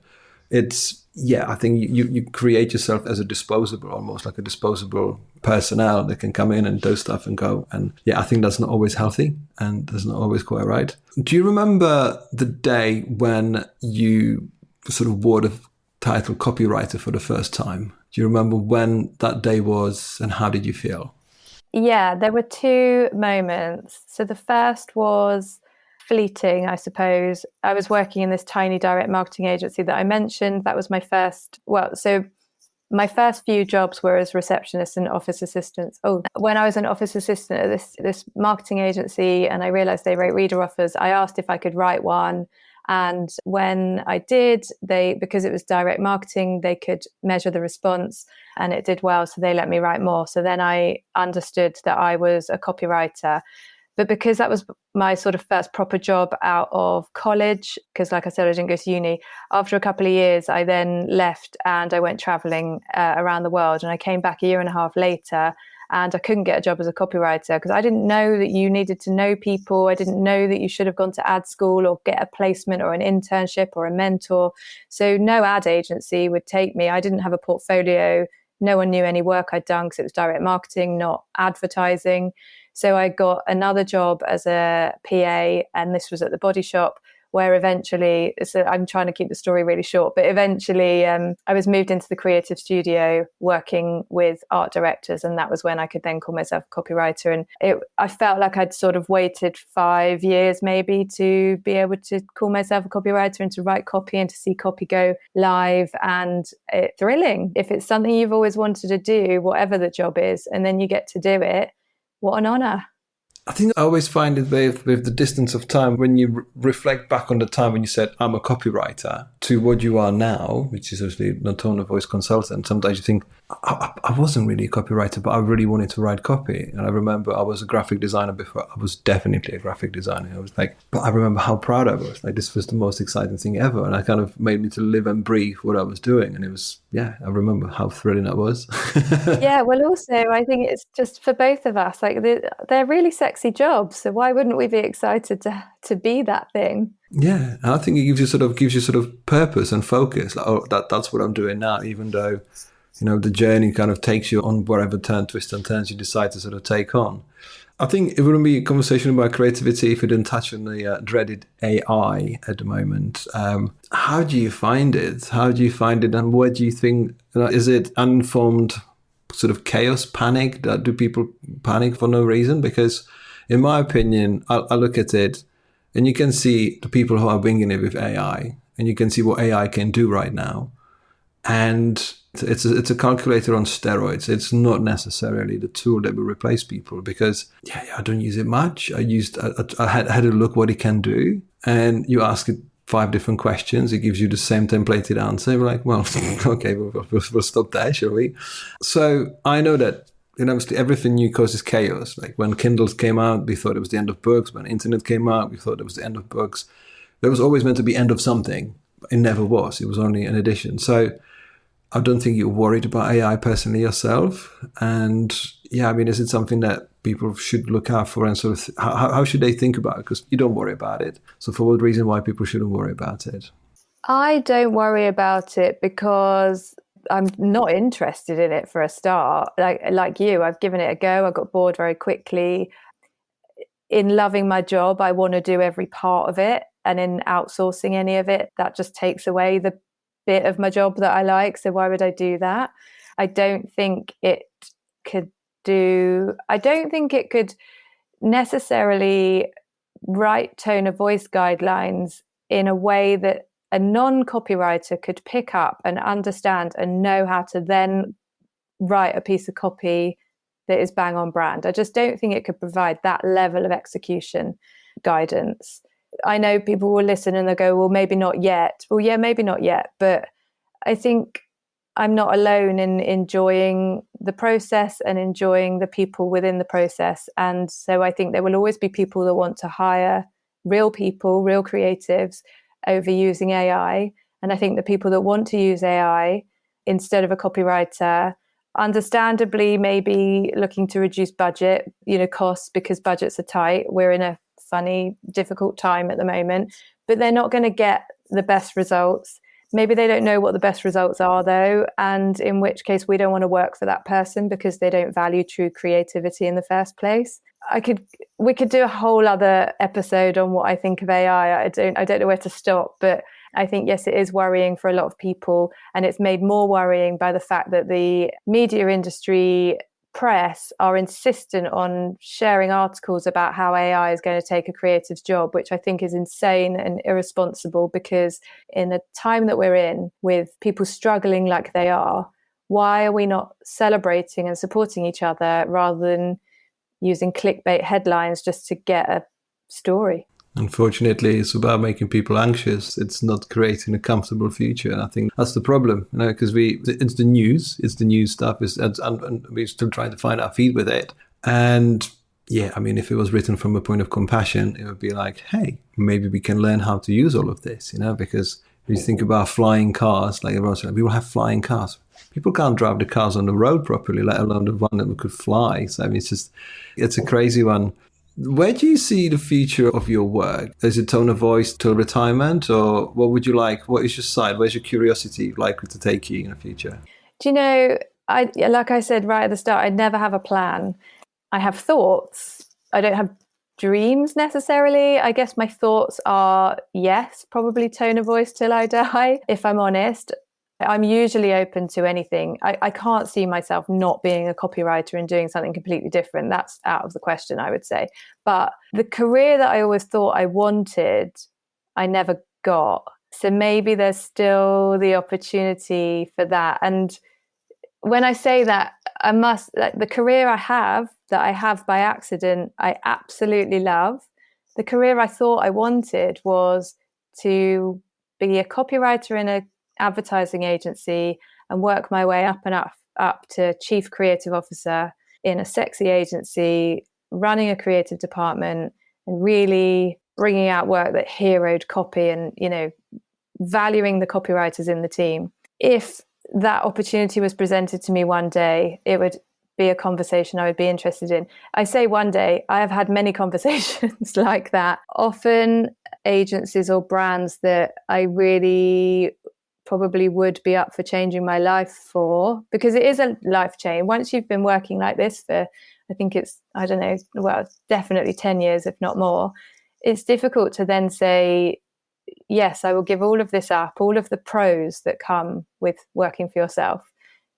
I think you create yourself as a disposable, almost like a disposable personnel that can come in and do stuff and go. And yeah, I think that's not always healthy and that's not always quite right. Do you remember the day when you sort of wore the title copywriter for the first time? Do you remember when that day was and how did you feel? Yeah, there were two moments. So the first was fleeting, I suppose. I was working in this tiny direct marketing agency that I mentioned. That was my first, so My first few jobs were as receptionists and office assistants. Oh, when I was an office assistant at this marketing agency and I realized they wrote reader offers, I asked if I could write one. And when I did, because it was direct marketing, they could measure the response and it did well. So they let me write more. So then I understood that I was a copywriter. But because that was my sort of first proper job out of college, because like I said, I didn't go to uni, after a couple of years, I then left and I went traveling around the world. And I came back a year and a half later and I couldn't get a job as a copywriter because I didn't know that you needed to know people. I didn't know that you should have gone to ad school or get a placement or an internship or a mentor. So no ad agency would take me. I didn't have a portfolio. No one knew any work I'd done because it was direct marketing, not advertising. So I got another job as a PA, and this was at the Body Shop, where eventually, so I'm trying to keep the story really short, but eventually I was moved into the creative studio working with art directors, and that was when I could then call myself a copywriter. And I felt like I'd sort of waited 5 years maybe to be able to call myself a copywriter and to write copy and to see copy go live. And it's thrilling. If it's something you've always wanted to do, whatever the job is, and then you get to do it, what an honor. I think I always find it with the distance of time, when you reflect back on the time when you said, I'm a copywriter, to what you are now, which is obviously a tone of voice consultant. Sometimes you think, I wasn't really a copywriter, but I really wanted to write copy. And I remember I was a graphic designer before. I was definitely a graphic designer. I was like, but I remember how proud I was. Like, this was the most exciting thing ever. And I kind of made me to live and breathe what I was doing. And it was, I remember how thrilling that was. Yeah, well, also, I think it's just for both of us, like they're really sexy jobs. So why wouldn't we be excited to be that thing? Yeah, and I think it gives you sort of purpose and focus. Like, oh, that's what I'm doing now, even though, the journey kind of takes you on whatever twists and turns you decide to sort of take on. I think it wouldn't be a conversation about creativity if we didn't touch on the dreaded AI at the moment. How do you find it? And what do you think? Is it unformed sort of chaos, panic? Do people panic for no reason? Because in my opinion, I look at it and you can see the people who are winging it with AI, and you can see what AI can do right now. And it's a calculator on steroids. It's not necessarily the tool that will replace people, because I don't use it much. I had a look what it can do, and you ask it 5 different questions. It gives you the same templated answer. We're like, well, okay, we'll stop there, shall we? So I know that obviously everything new causes chaos. Like when Kindles came out, we thought it was the end of books. When internet came out, we thought it was the end of books. There was always meant to be end of something. It never was. It was only an addition. So I don't think you're worried about AI personally yourself. And is it something that people should look out for, and sort of how should they think about it? Because you don't worry about it. So for what reason why people shouldn't worry about it? I don't worry about it because I'm not interested in it for a start. Like you, I've given it a go. I got bored very quickly. In loving my job, I want to do every part of it. And in outsourcing any of it, that just takes away the bit of my job that I like. So why would I do that? I don't think it could necessarily write tone of voice guidelines in a way that a non-copywriter could pick up and understand and know how to then write a piece of copy that is bang on brand. I just don't think it could provide that level of execution guidance. I know people will listen and they'll go, well, maybe not yet. Well, yeah, maybe not yet. But I think I'm not alone in enjoying the process and enjoying the people within the process. And so I think there will always be people that want to hire real people, real creatives, over using AI. And I think the people that want to use AI instead of a copywriter, understandably maybe looking to reduce budget, costs, because budgets are tight. We're in a funny, difficult time at the moment, but they're not going to get the best results. Maybe they don't know what the best results are though, and in which case we don't want to work for that person because they don't value true creativity in the first place. We could do a whole other episode on what I think of AI. I don't know where to stop, but I think, yes, it is worrying for a lot of people, and it's made more worrying by the fact that the media industry press are insistent on sharing articles about how AI is going to take a creative's job, which I think is insane and irresponsible, because in the time that we're in, with people struggling like they are, why are we not celebrating and supporting each other rather than using clickbait headlines just to get a story? Unfortunately, it's about making people anxious. It's not creating a comfortable future. And I think that's the problem, because it's the news stuff, and we're still trying to find our feet with it. And yeah, I mean, if it was written from a point of compassion, it would be like, hey, maybe we can learn how to use all of this, because when you think about flying cars, like everyone said, we will have flying cars. People can't drive the cars on the road properly, let alone the one that could fly. So I mean, it's a crazy one. Where do you see the future of your work? Is it tone of voice till retirement, or what would you like? What is your side? Where's your curiosity likely to take you in the future? Do you know, like I said right at the start, I never have a plan. I have thoughts. I don't have dreams necessarily. I guess my thoughts are, yes, probably tone of voice till I die, if I'm honest. I'm usually open to anything. I can't see myself not being a copywriter and doing something completely different. That's out of the question, I would say. But the career that I always thought I wanted, I never got. So maybe there's still the opportunity for that. And when I say that, I must, like, the career I have by accident, I absolutely love. The career I thought I wanted was to be a copywriter in a advertising agency and work my way up and up to chief creative officer in a sexy agency, running a creative department and really bringing out work that heroed copy and, valuing the copywriters in the team. If that opportunity was presented to me one day, it would be a conversation I would be interested in. I say one day, I have had many conversations like that. Often agencies or brands that I really probably would be up for changing my life for, because it is a life change. Once you've been working like this for, I think it's, I don't know, well, it's definitely 10 years, if not more, it's difficult to then say, yes, I will give all of this up, all of the pros that come with working for yourself,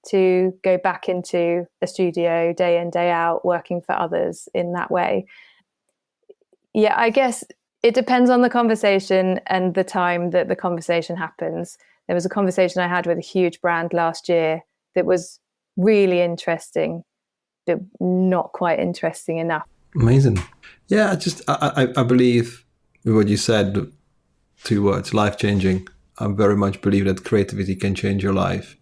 to go back into a studio day in, day out, working for others in that way. Yeah, I guess it depends on the conversation and the time that the conversation happens. There was a conversation I had with a huge brand last year that was really interesting, but not quite interesting enough. Amazing. Yeah, I believe what you said, 2 words, life-changing. I very much believe that creativity can change your life,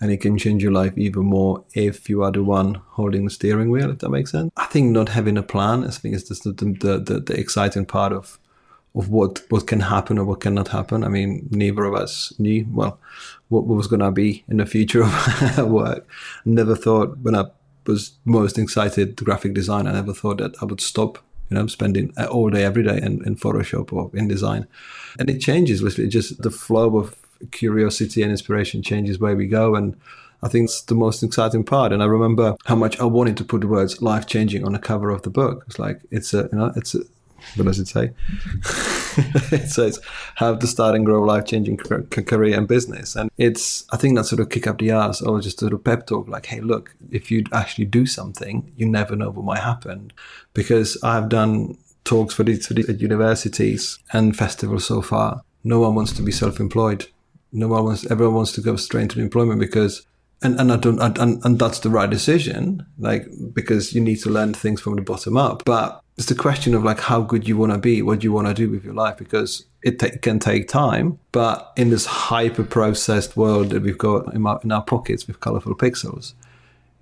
and it can change your life even more if you are the one holding the steering wheel, if that makes sense. I think not having a plan, I think, is just the exciting part of what can happen or what cannot happen. I mean, neither of us knew, what was going to be in the future of work. Never thought, when I was most excited to graphic design, I never thought that I would stop, spending all day, every day in Photoshop or in design. And it changes, literally, just the flow of curiosity and inspiration changes where we go. And I think it's the most exciting part. And I remember how much I wanted to put the words life-changing on the cover of the book. It's like, what does it say? It says how to start and grow a life-changing career and business. And I think that sort of kick up the ass, or just sort of pep talk, like, hey, look, if you actually do something, you never know what might happen. Because I've done talks for these at universities and festivals so far. No one wants to be self-employed. Everyone wants to go straight into employment because, and that's the right decision, like, because you need to learn things from the bottom up. But it's the question of, like, how good you want to be, what you want to do with your life, because it can take time. But in this hyper-processed world that we've got in our pockets with colorful pixels,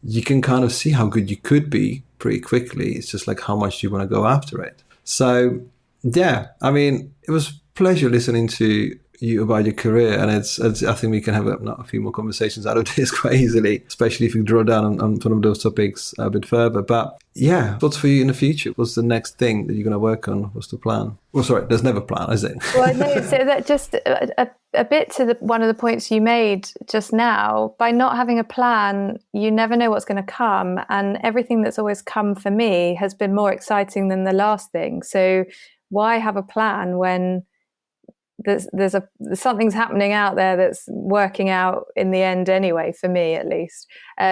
you can kind of see how good you could be pretty quickly. It's just like how much you want to go after it. So, yeah, I mean, it was a pleasure listening to you about your career, and I think we can have a few more conversations out of this quite easily, especially if you draw down on some of those topics a bit further. But yeah, what's for you in the future? What's the next thing that you're going to work on? What's the plan? Well, sorry, there's never a plan, is it? Well, no, so that just a bit to one of the points you made just now. By not having a plan, you never know what's going to come, and everything that's always come for me has been more exciting than the last thing. So why have a plan when there's something's happening out there that's working out in the end anyway, for me at least.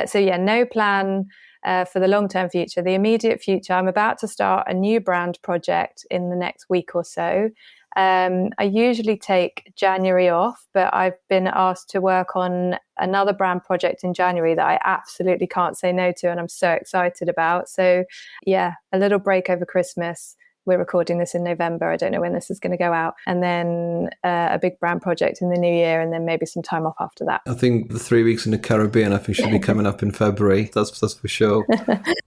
So yeah, no plan for the long-term future. The immediate future, I'm about to start a new brand project in the next week or so. I usually take January off, but I've been asked to work on another brand project in January that I absolutely can't say no to, and I'm so excited about. So yeah, a little break over Christmas. We're recording this in November. I don't know when this is going to go out. And then a big brand project in the new year, and then maybe some time off after that. I think the 3 weeks in the Caribbean, I think, should be coming up in February. That's for sure.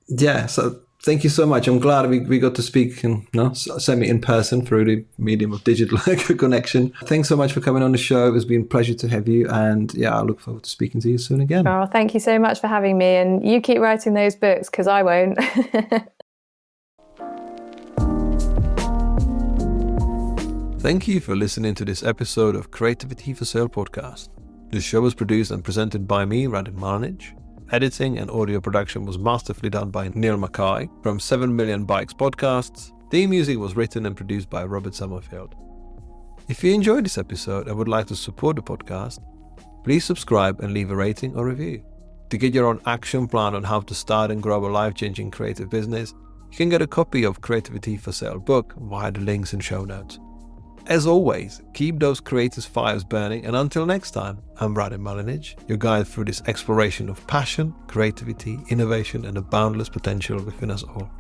Yeah, so thank you so much. I'm glad we got to speak semi in person through the medium of digital connection. Thanks so much for coming on the show. It's been a pleasure to have you. And yeah, I look forward to speaking to you soon again. Oh, thank you so much for having me. And you keep writing those books, because I won't. Thank you for listening to this episode of Creativity for Sale podcast. The show was produced and presented by me, Radim Malinic. Editing and audio production was masterfully done by Neil Mackay from 7 Million Bikes Podcasts. The music was written and produced by Robert Summerfield. If you enjoyed this episode and would like to support the podcast, please subscribe and leave a rating or review. To get your own action plan on how to start and grow a life-changing creative business, you can get a copy of Creativity for Sale book via the links in show notes. As always, keep those creative fires burning, and until next time, I'm Radim Malinic, your guide through this exploration of passion, creativity, innovation, and the boundless potential within us all.